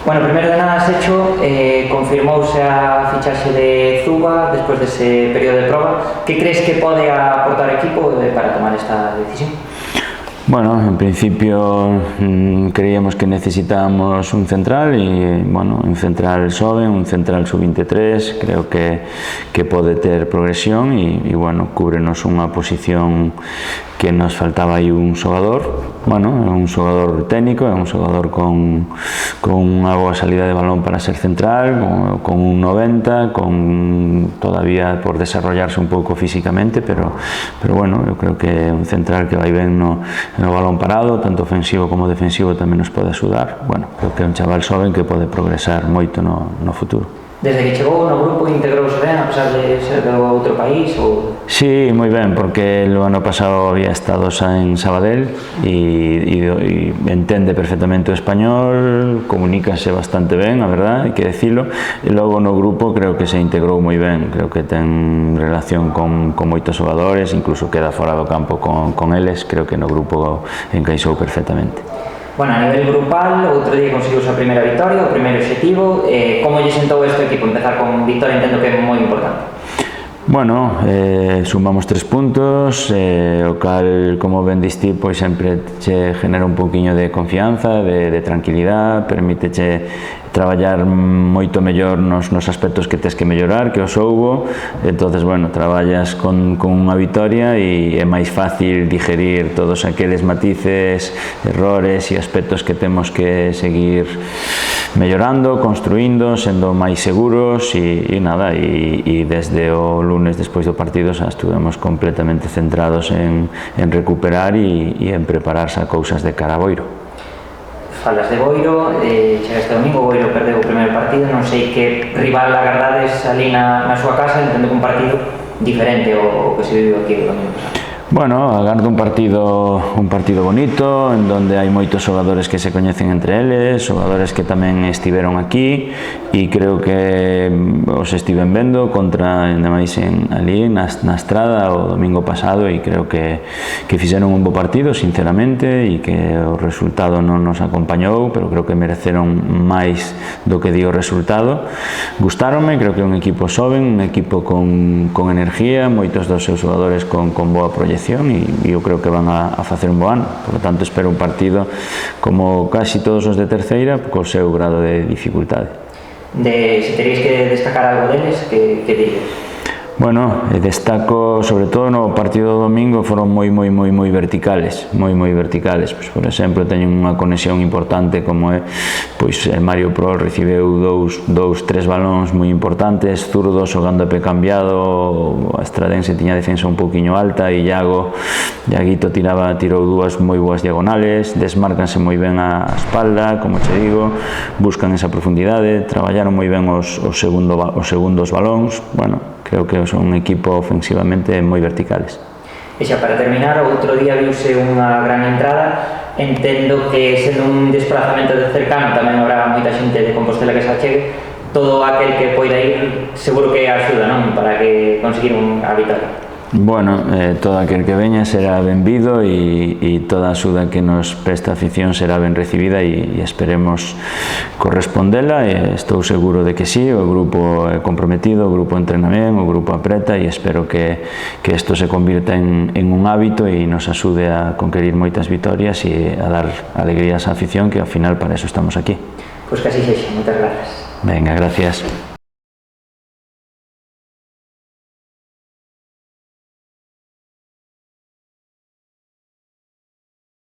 Bueno, primeiro de nada, Secho, confirmouse a fichaxe de Zuba despois dese período de proba. Que crees que pode aportar o equipo para tomar esta decisión? Bueno, en principio creíamos que necesitábamos un central y, bueno, un central joven, un central sub-23, creo que pode ter progresión e bueno, cúbrenos unha posición que nos faltaba aí un xogador, bueno, é un xogador técnico, é un xogador con unha boa salida de balón para ser central, con un 90, con todavía por desarrollarse un pouco físicamente, pero bueno, eu creo que é un central que vai ben no balón parado, tanto ofensivo como defensivo tamén nos pode axudar. Bueno, creo que é un chaval xoven que pode progresar moito no futuro. Desde que chegou no grupo integrouse ben, a pesar de ser de outro país? Ou... Sí, moi ben, porque o ano pasado había estado xa en Sabadell e entende perfectamente o español, comunícase bastante ben, a verdade, hai que decilo, e logo no grupo creo que se integrou moi ben, creo que ten relación con moitos xogadores, incluso queda fora do campo con eles, creo que no grupo encaixou perfectamente. Bueno, a nivel grupal, outro día conseguiuse a primeira vitoria, o primeiro objetivo. Como lle sentou este equipo? Empezar con vitoria entendo que é moi importante. Bueno, sumamos 3 puntos, o cal, como ben diste, pois sempre che genera un pouquiño de confianza, de tranquilidade, permíteche traballar moito mellor nos aspectos que tes que mellorar, que os houbo, entonces, bueno, traballas con unha vitoria e é máis fácil digerir todos aqueles matices, errores e aspectos que temos que seguir mellorando, construindo, sendo máis seguros e nada, e desde o lunes despois do partido xa estuvemos completamente centrados en recuperar e en prepararse a cousas de cara a Boiro. Falas de Boiro, chegaste domingo, Boiro perdeu o primeiro partido, non sei que rival agardades ali na súa casa, entendo que un partido diferente ao que se viviu aquí o domingo pasado. Bueno, agardo un partido bonito, en donde hai moitos xogadores que se coñecen entre eles, xogadores que tamén estiveron aquí e creo que os estiven vendo contra, ademais, ali na Estrada o domingo pasado e creo que fixeron un bo partido, sinceramente, e que o resultado non nos acompañou, pero creo que mereceron máis do que di o resultado. Gustáronme, creo que é un equipo xoven, un equipo con energía, moitos dos seus xogadores con boa proyección e eu creo que van a facer un bo ano, por lo tanto espero un partido como casi todos os de terceira, co seu grado de dificultade. Se terías que destacar algo deles, que dirías? Bueno, destaco, sobre todo no partido do domingo, foron moi verticales, pois, por exemplo, teñen unha conexión importante como é, pois, Mario Prol recibeu tres balóns moi importantes, zurdo xogando a pé cambiado, a Estradense tiña a defensa un pouquiño alta e Iaguito tirou dúas moi boas diagonales, desmárcanse moi ben a espalda, como che digo, buscan esa profundidade, traballaron moi ben os segundos balóns, bueno, creo que son un equipo ofensivamente moi verticales. E xa para terminar, outro día viuse unha gran entrada, entendo que sendo un desplazamento de cercano tamén habrá moita xente de Compostela que se achegue, todo aquel que poida ir seguro que axuda, non? Para que conseguir a vitória. Bueno, todo aquel que veña será benvido e toda a axuda que nos presta a afición será ben recibida e esperemos correspondela e estou seguro de que sí, o grupo é comprometido, o grupo entrena ben, o grupo apreta e espero que isto se convirta en un hábito e nos axude a conquerir moitas vitorias e a dar alegrías á afición, que ao final para eso estamos aquí. Pois que así sexa, moitas grazas. Venga, gracias.